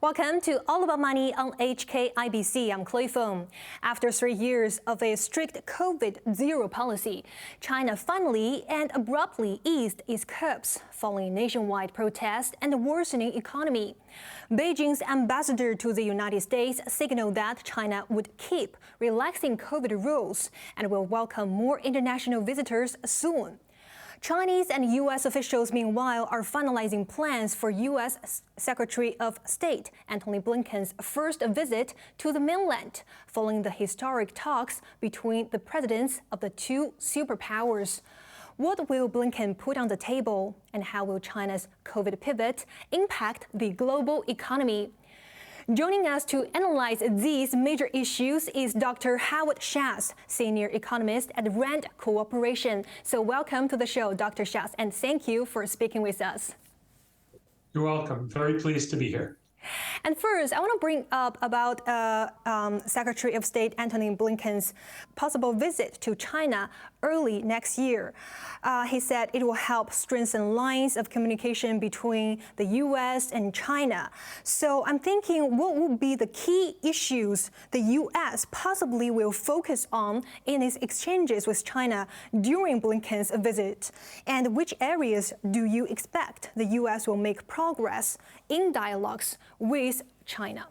Welcome to All About Money on HKIBC. I'm Chloe Fong. After 3 years of a strict COVID-0 policy, China finally and abruptly eased its curbs following nationwide protests and a worsening economy. Beijing's ambassador to the United States signaled that China would keep relaxing COVID rules and will welcome more international visitors soon. Chinese and U.S. officials, meanwhile, are finalizing plans for U.S. Secretary of State Antony Blinken's first visit to the mainland, following the historic talks between the presidents of the two superpowers. What will Blinken put on the table, and how will China's COVID pivot impact the global economy? Joining us to analyze these major issues is Dr. Shatz, senior economist at RAND Cooperation. So welcome to the show, Dr. Shatz, and thank you for speaking with us. You're welcome. Very pleased to be here. And first, I want to bring up about Secretary of State Antony Blinken's possible visit to China early next year. He said it will help strengthen lines of communication between the U.S. and China. So I'm thinking, what will be the key issues the U.S. possibly will focus on in its exchanges with China during Blinken's visit? And which areas do you expect the U.S. will make progress in dialogues with China?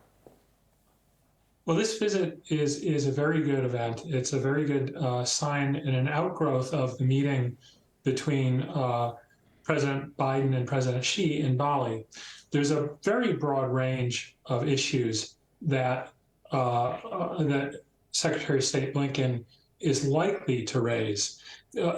Well, this visit is a very good event. It's a very good sign and an outgrowth of the meeting between President Biden and President Xi in Bali. There's a very broad range of issues that that Secretary of State Blinken is likely to raise.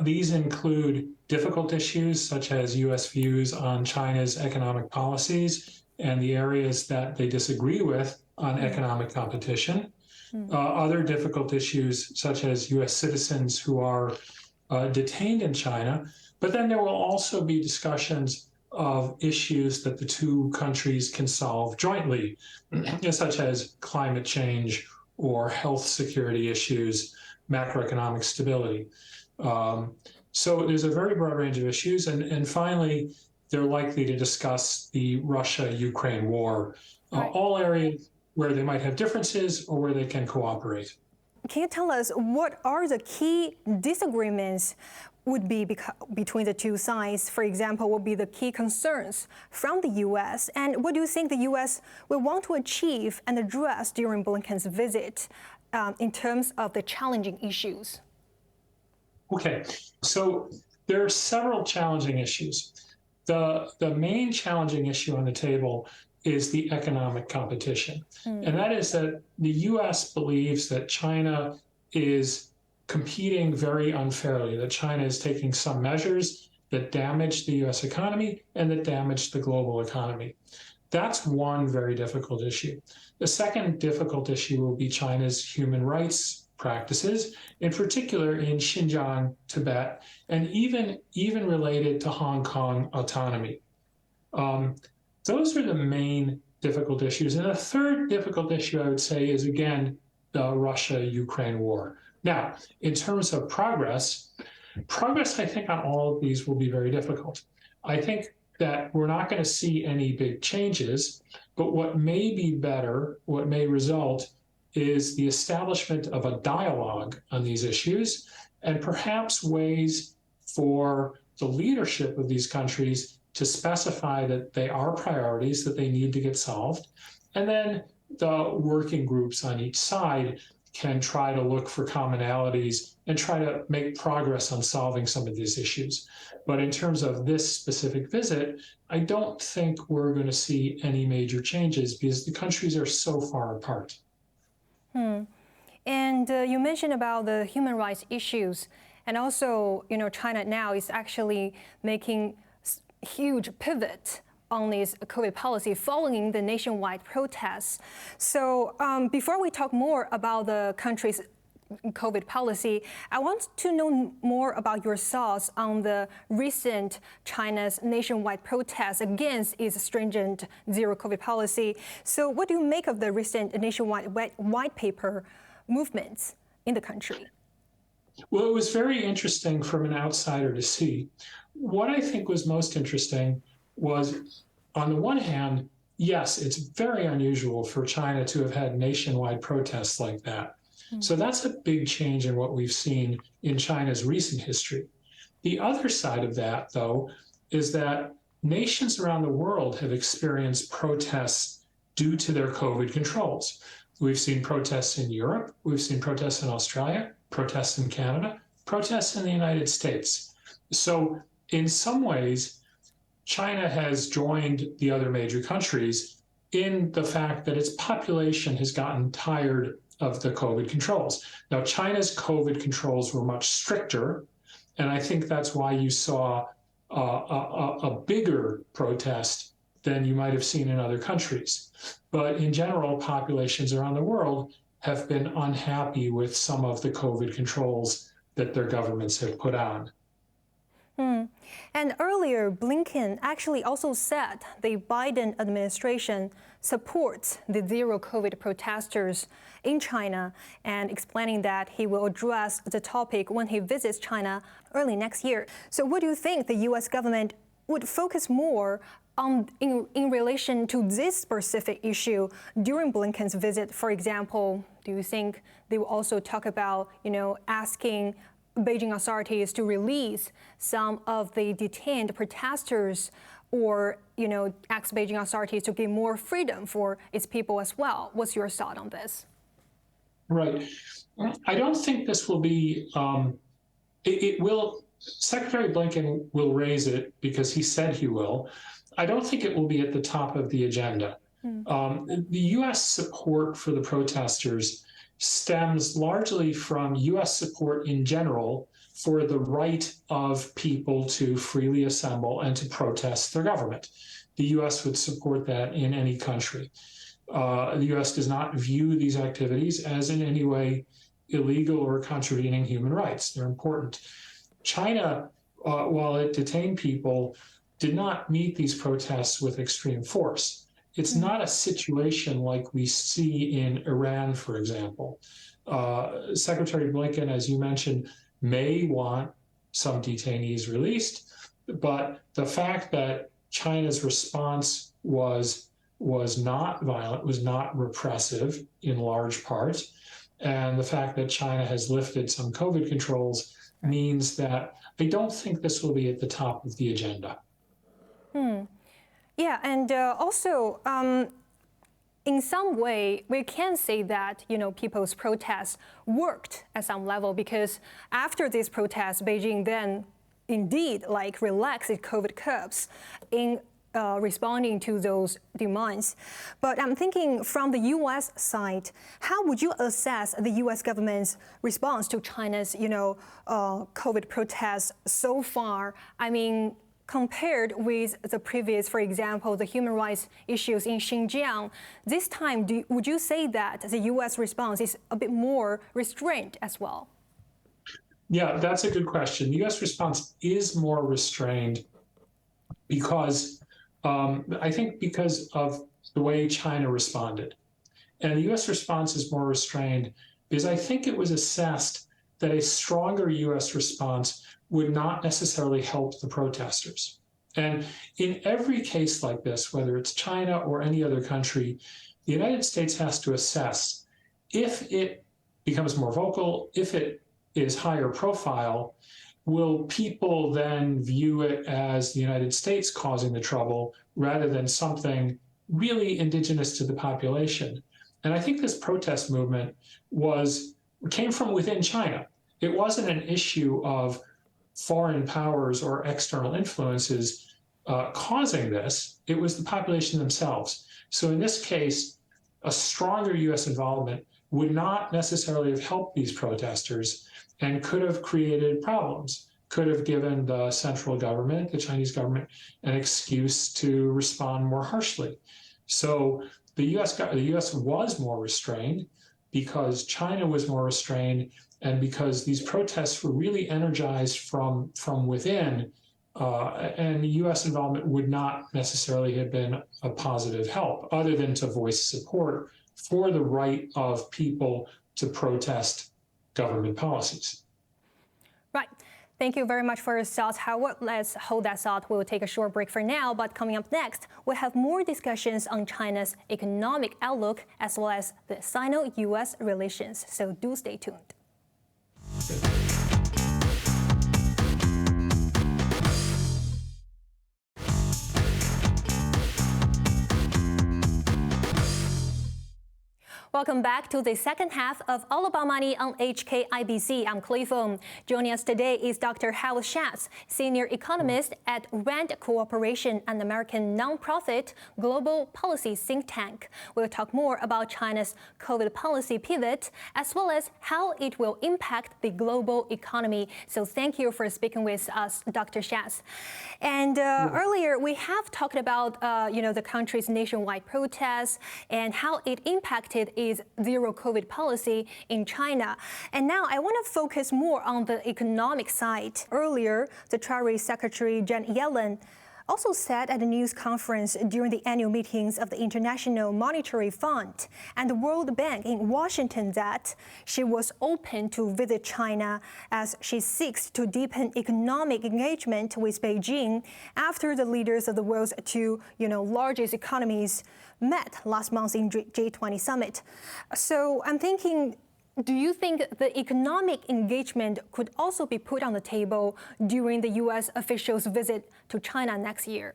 These include difficult issues such as U.S. views on China's economic policies and the areas that they disagree with on economic competition. Other difficult issues such as U.S. citizens who are detained in China. But then there will also be discussions of issues that the two countries can solve jointly, such as climate change or health security issues, macroeconomic stability. So there's a very broad range of issues. And finally, they're likely to discuss the Russia-Ukraine war, all areas where they might have differences or where they can cooperate. Can you tell us what are the key disagreements would be between the two sides? For example, what would be the key concerns from the U.S.? And what do you think the U.S. will want to achieve and address during Blinken's visit in terms of the challenging issues? Okay, so there are several challenging issues. The main challenging issue on the table is the economic competition. And that is that the U.S. believes that China is competing very unfairly, that China is taking some measures that damage the U.S. economy and that damage the global economy. That's one very difficult issue. The second difficult issue will be China's human rights practices, in particular in Xinjiang, Tibet, and even related to Hong Kong autonomy. Those are the main difficult issues. And the third difficult issue, I would say, is, again, the Russia-Ukraine war. Now, in terms of progress, I think, on all of these will be very difficult. I think that we're not going to see any big changes, but what may be better, what may result, is the establishment of a dialogue on these issues and perhaps ways for the leadership of these countries to specify that they are priorities that they need to get solved. And then the working groups on each side can try to look for commonalities and try to make progress on solving some of these issues. But in terms of this specific visit, I don't think we're going to see any major changes because the countries are so far apart. And you mentioned about the human rights issues, and also, China now is actually making huge pivot on its COVID policy following the nationwide protests. So before we talk more about the country's COVID policy, I want to know more about your thoughts on the recent China's nationwide protests against its stringent zero COVID policy. So what do you make of the recent nationwide white paper movements in the country? Well, it was very interesting from an outsider to see. What I think was most interesting was, on the one hand, yes, it's very unusual for China to have had nationwide protests like that. So that's a big change in what we've seen in China's recent history. The other side of that, though, is that nations around the world have experienced protests due to their COVID controls. We've seen protests in Europe, we've seen protests in Australia, protests in Canada, protests in the United States. So in some ways, China has joined the other major countries in the fact that its population has gotten tired of the COVID controls. Now, China's COVID controls were much stricter, and I think that's why you saw a bigger protest than you might have seen in other countries. But in general, populations around the world have been unhappy with some of the COVID controls that their governments have put on. And earlier, Blinken actually also said the Biden administration supports the zero COVID protesters in China, and explaining that he will address the topic when he visits China early next year. So what do you think the U.S. government would focus more on in relation to this specific issue during Blinken's visit? For example, do you think they will also talk about, asking Beijing authorities to release some of the detained protesters, or ask Beijing authorities to give more freedom for its people as well? What's your thought on this? Right. I don't think this will be, it will, Secretary Blinken will raise it because he said he will. I don't think it will be at the top of the agenda. The U.S. support for the protesters stems largely from U.S. support in general for the right of people to freely assemble and to protest their government. The U.S. would support that in any country. The U.S. does not view these activities as in any way illegal or contravening human rights. They're important. China, while it detained people, did not meet these protests with extreme force. It's not a situation like we see in Iran, for example. Secretary Blinken, as you mentioned, may want some detainees released, but the fact that China's response was not violent, was not repressive in large part, and the fact that China has lifted some COVID controls means that I don't think this will be at the top of the agenda. Yeah, and also, in some way, we can say that, people's protests worked at some level, because after this protest, Beijing then indeed relaxed its COVID curbs in responding to those demands. But I'm thinking from the U.S. side, how would you assess the U.S. government's response to China's, COVID protests so far? I mean, compared with the previous, for example, the human rights issues in Xinjiang, this time, would you say that the U.S. response is a bit more restrained as well? Yeah, that's a good question. The U.S. response is more restrained because, I think because of the way China responded. And the U.S. response is more restrained because I think it was assessed that a stronger U.S. response would not necessarily help the protesters. And in every case like this, whether it's China or any other country, the United States has to assess if it becomes more vocal, if it is higher profile, will people then view it as the United States causing the trouble rather than something really indigenous to the population? And I think this protest movement came from within China. It wasn't an issue of foreign powers or external influences causing this. It was the population themselves. So in this case, a stronger U.S. involvement would not necessarily have helped these protesters and could have created problems, could have given the central government, the Chinese government, an excuse to respond more harshly. So the U.S. was more restrained because China was more restrained, and because these protests were really energized from within, and U.S. involvement would not necessarily have been a positive help, other than to voice support for the right of people to protest government policies. Right. Thank you very much for your thoughts, Howard. Let's hold that thought. We'll take a short break for now, but coming up next, we'll have more discussions on China's economic outlook as well as the Sino-US relations. So do stay tuned. Welcome back to the second half of All About Money on HKIBC. I'm Clay Fong. Joining us today is Dr. Howard Shatz, senior economist at RAND Cooperation, an American nonprofit global policy think tank. We'll talk more about China's COVID policy pivot, as well as how it will impact the global economy. So thank you for speaking with us, Dr. Shatz. And earlier, we have talked about the country's nationwide protests and how it impacted its zero COVID policy in China. And now I want to focus more on the economic side. Earlier, the Treasury Secretary Janet Yellen also said at a news conference during the annual meetings of the International Monetary Fund and the World Bank in Washington that she was open to visit China as she seeks to deepen economic engagement with Beijing after the leaders of the world's two largest economies met last month in G20 summit. So I'm thinking, do you think the economic engagement could also be put on the table during the U.S. officials' visit to China next year?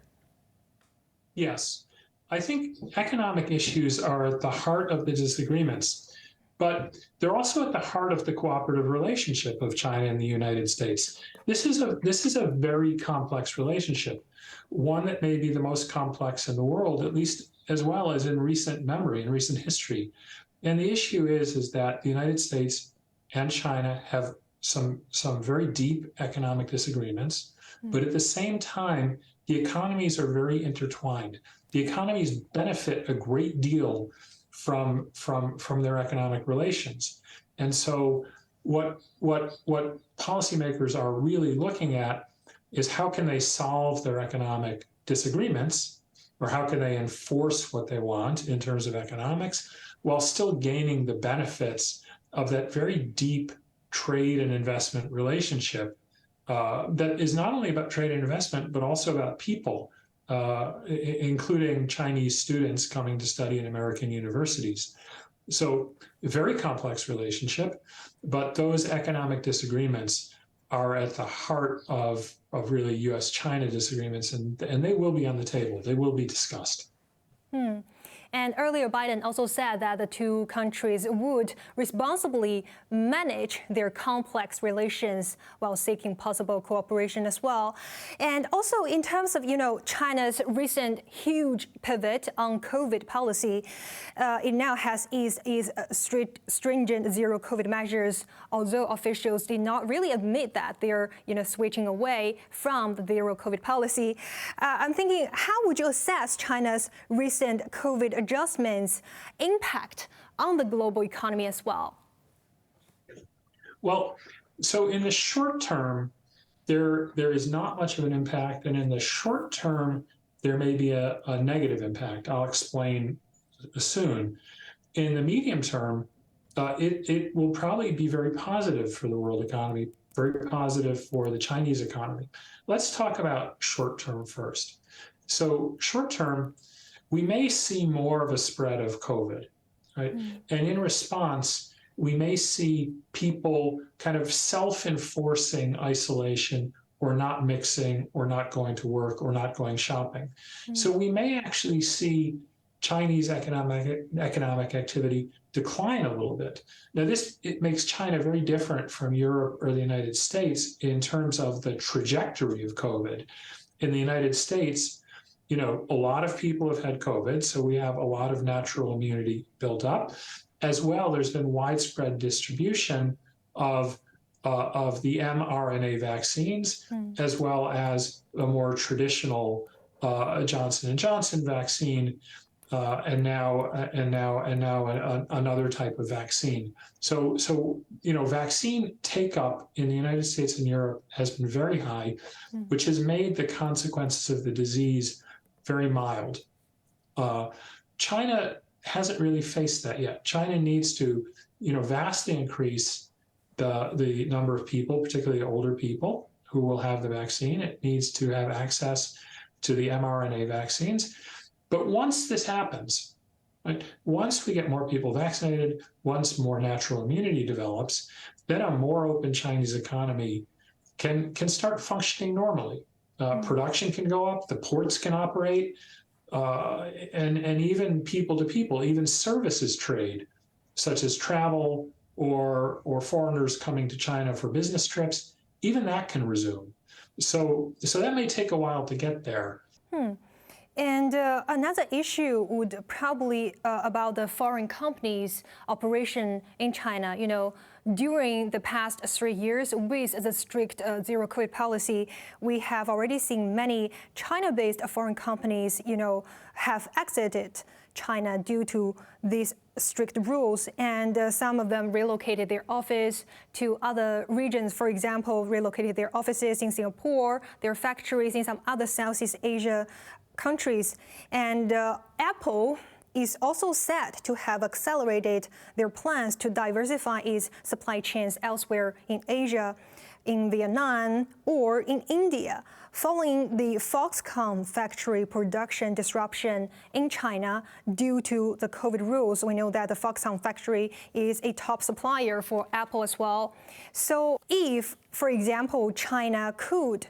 Yes. I think economic issues are at the heart of the disagreements, but they're also at the heart of the cooperative relationship of China and the United States. This is a very complex relationship, one that may be the most complex in the world, at least as well as in recent memory, in recent history. And the issue is that the United States and China have some very deep economic disagreements, but at the same time, the economies are very intertwined. The economies benefit a great deal from their economic relations. And so what policymakers are really looking at is how can they solve their economic disagreements, or how can they enforce what they want in terms of economics, while still gaining the benefits of that very deep trade and investment relationship that is not only about trade and investment, but also about people, including Chinese students coming to study in American universities. So a very complex relationship, but those economic disagreements are at the heart of really U.S.-China disagreements, and they will be on the table. They will be discussed. And earlier, Biden also said that the two countries would responsibly manage their complex relations while seeking possible cooperation as well. And also in terms of, China's recent huge pivot on COVID policy, it now has eased stringent zero COVID measures, although officials did not really admit that they're, switching away from the zero COVID policy. I'm thinking, how would you assess China's recent COVID adjustments impact on the global economy as well? Well, so in the short term, there is not much of an impact, and in the short term, there may be a negative impact. I'll explain soon. In the medium term, it will probably be very positive for the world economy, very positive for the Chinese economy. Let's talk about short term first. So short term, we may see more of a spread of COVID, right? And in response, we may see people kind of self-enforcing isolation, or not mixing, or not going to work, or not going shopping. So we may actually see Chinese economic activity decline a little bit. Now, it makes China very different from Europe or the United States in terms of the trajectory of COVID. In the United States, a lot of people have had COVID, so we have a lot of natural immunity built up. As well, there's been widespread distribution of the mRNA vaccines, as well as a more traditional Johnson & Johnson vaccine, and now another type of vaccine. So vaccine take-up in the United States and Europe has been very high, which has made the consequences of the disease very mild. China hasn't really faced that yet. China needs to, vastly increase the number of people, particularly older people, who will have the vaccine. It needs to have access to the mRNA vaccines. But once this happens, right, once we get more people vaccinated, once more natural immunity develops, then a more open Chinese economy can start functioning normally. Production can go up, the ports can operate, and even people to people, even services trade, such as travel or foreigners coming to China for business trips, even that can resume. So that may take a while to get there. And another issue would probably about the foreign companies' operation in China. You know, during the past 3 years, with the strict zero COVID policy, we have already seen many China-based foreign companies, you know, have exited China due to these strict rules, and some of them relocated their office to other regions. For example, relocated their offices in Singapore, their factories in some other Southeast Asia countries. And Apple is also said to have accelerated their plans to diversify its supply chains elsewhere in Asia, in Vietnam, or in India. Following the Foxconn factory production disruption in China due to the COVID rules, we know that the Foxconn factory is a top supplier for Apple as well. So if, for example, China could,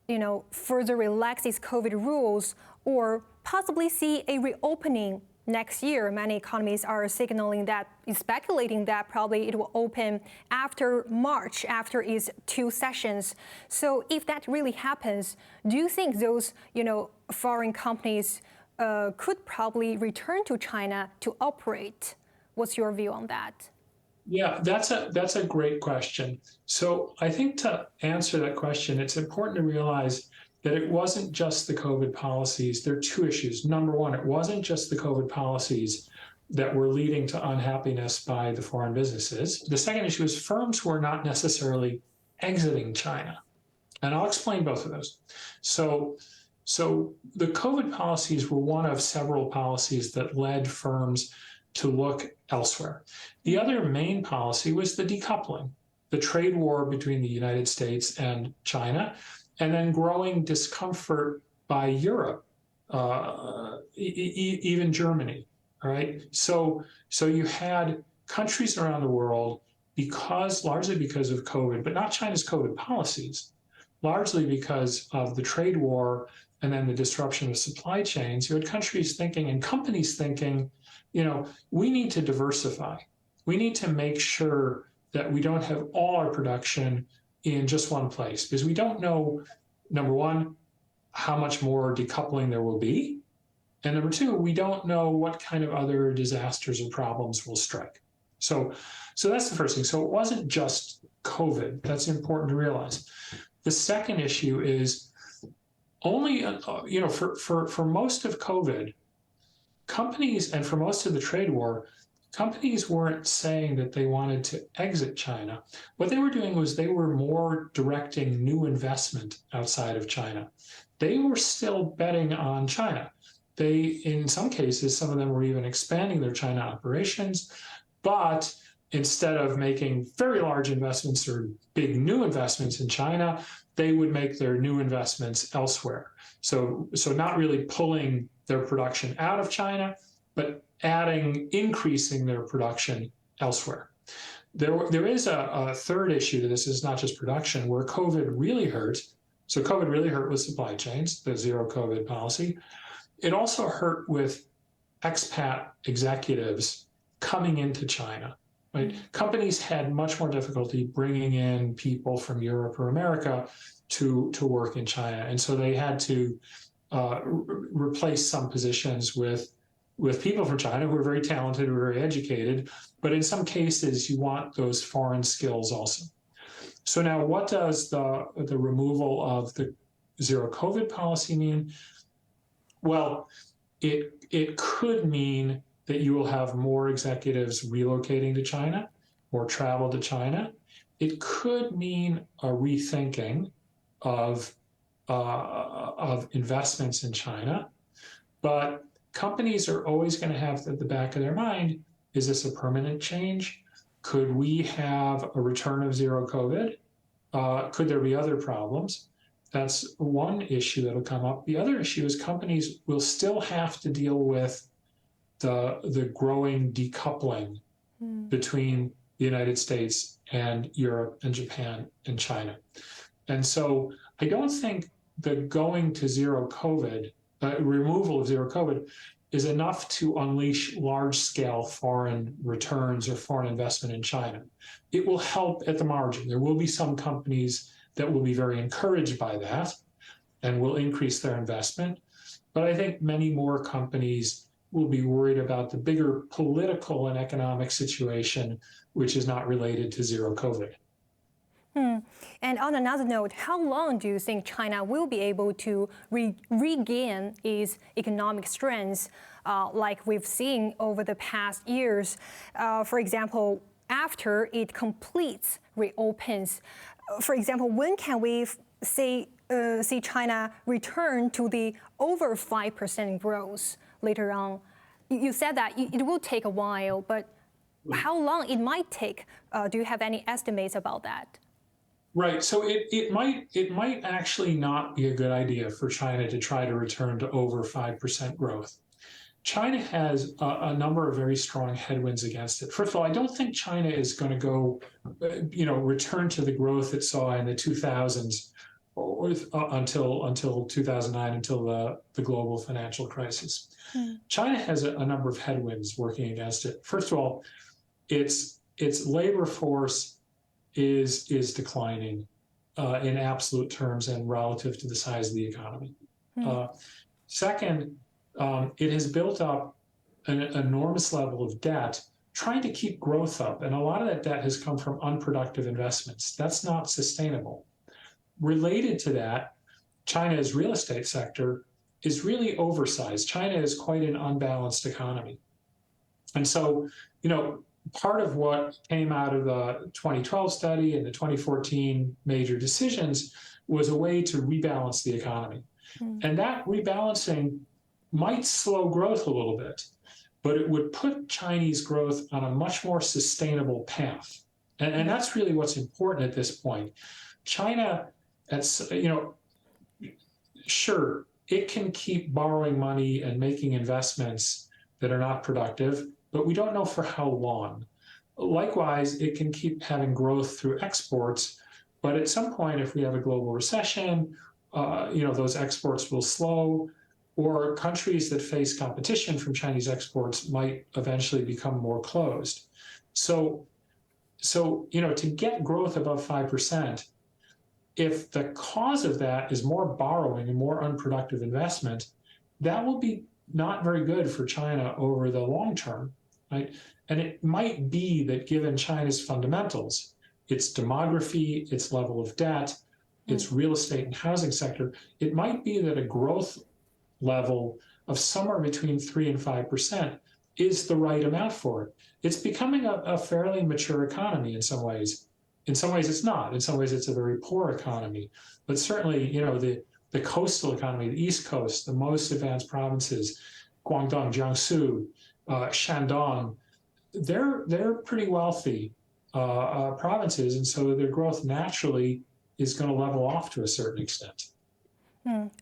you know, further relax its COVID rules or possibly see a reopening next year, many economists are signaling that, speculating that probably it will open after March, after its 2 sessions. So if that really happens, do you think those, you know, foreign companies could probably return to China to operate? What's your view on that? Yeah, that's a great question. So I think to answer that question, it's important to realize that it wasn't just the COVID policies. There are 2 issues. Number one, it wasn't just the COVID policies that were leading to unhappiness by the foreign businesses. The second issue is firms were not necessarily exiting China. And I'll explain both of those. So the COVID policies were one of several policies that led firms to look elsewhere. The other main policy was the decoupling, the trade war between the United States and China, and then growing discomfort by Europe, even Germany, all right? So you had countries around the world, largely because of COVID, but not China's COVID policies, largely because of the trade war and then the disruption of supply chains. You had countries thinking and companies thinking, you know, we need to diversify. We need to make sure that we don't have all our production in just one place, because we don't know, number one, how much more decoupling there will be, and number two, we don't know what kind of other disasters and problems will strike. So that's the first thing. So it wasn't just COVID. That's important to realize. The second issue is only, you know, for most of COVID, companies, and for most of the trade war, companies weren't saying that they wanted to exit China. What they were doing was they were more directing new investment outside of China. They were still betting on China. They, in some cases, some of them were even expanding their China operations, but instead of making very large investments or big new investments in China, they would make their new investments elsewhere. So not really pulling their production out of China, but increasing their production elsewhere. There is a third issue to this. Is not just production, where COVID really hurt. So COVID really hurt with supply chains, the zero COVID policy. It also hurt with expat executives coming into China. Right? Companies had much more difficulty bringing in people from Europe or America to work in China, and so they had to replace some positions with people from China who are very talented, who are very educated, but in some cases you want those foreign skills also. So now, what does the removal of the zero COVID policy mean? Well, it could mean that you will have more executives relocating to China or travel to China. It could mean a rethinking of investments in China, but companies are always going to have at the back of their mind, is this a permanent change? Could we have a return of zero COVID? Could there be other problems? That's one issue that'll come up. The other issue is companies will still have to deal with the growing decoupling between the United States and Europe and Japan and China. And so I don't think the going to zero COVID, removal of zero COVID, is enough to unleash large-scale foreign returns or foreign investment in China. It will help at the margin. There will be some companies that will be very encouraged by that and will increase their investment. But I think many more companies will be worried about the bigger political and economic situation, which is not related to zero COVID. And on another note, how long do you think China will be able to regain its economic strength like we've seen over the past years? For example, after it completes, reopens. For example, when can we see China return to the over 5% growth later on? You said that it will take a while, but how long it might take? Do you have any estimates about that? Right. So it might actually not be a good idea for China to try to return to over 5% growth. China has a number of very strong headwinds against it. First of all, I don't think China is going to go, return to the growth it saw in the 2000s or until 2009, until the global financial crisis. China has a number of headwinds working against it. First of all, its labor force is declining in absolute terms and relative to the size of the economy. Second, it has built up an enormous level of debt trying to keep growth up. And a lot of that debt has come from unproductive investments. That's not sustainable. Related to that, China's real estate sector is really oversized. China is quite an unbalanced economy. And so, part of what came out of the 2012 study and the 2014 major decisions was a way to rebalance the economy. And that rebalancing might slow growth a little bit, but it would put Chinese growth on a much more sustainable path. And that's really what's important at this point. China, sure, it can keep borrowing money and making investments that are not productive, but we don't know for how long. Likewise, it can keep having growth through exports, but at some point, if we have a global recession, those exports will slow, or countries that face competition from Chinese exports might eventually become more closed. So to get growth above 5%, if the cause of that is more borrowing and more unproductive investment, that will be not very good for China over the long term, right? And it might be that given China's fundamentals, its demography, its level of debt, its real estate and housing sector, it might be that a growth level of somewhere between 3 and 5% is the right amount for it. It's becoming a fairly mature economy in some ways. In some ways it's not. In some ways it's a very poor economy. But certainly, the coastal economy, the East Coast, the most advanced provinces, Guangdong, Jiangsu, Shandong, they're pretty wealthy provinces, and so their growth naturally is going to level off to a certain extent.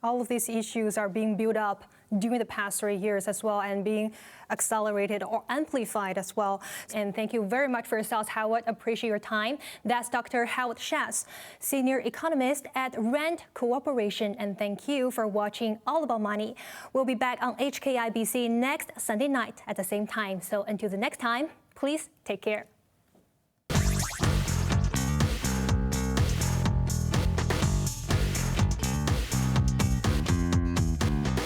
All of these issues are being built up during the past 3 years as well, and being accelerated or amplified as well. And thank you very much for your thoughts, Howard. Appreciate your time. That's Dr. Howard Shatz, senior economist at RAND Cooperation. And thank you for watching All About Money. We'll be back on HKIBC next Sunday night at the same time. So until the next time, please take care.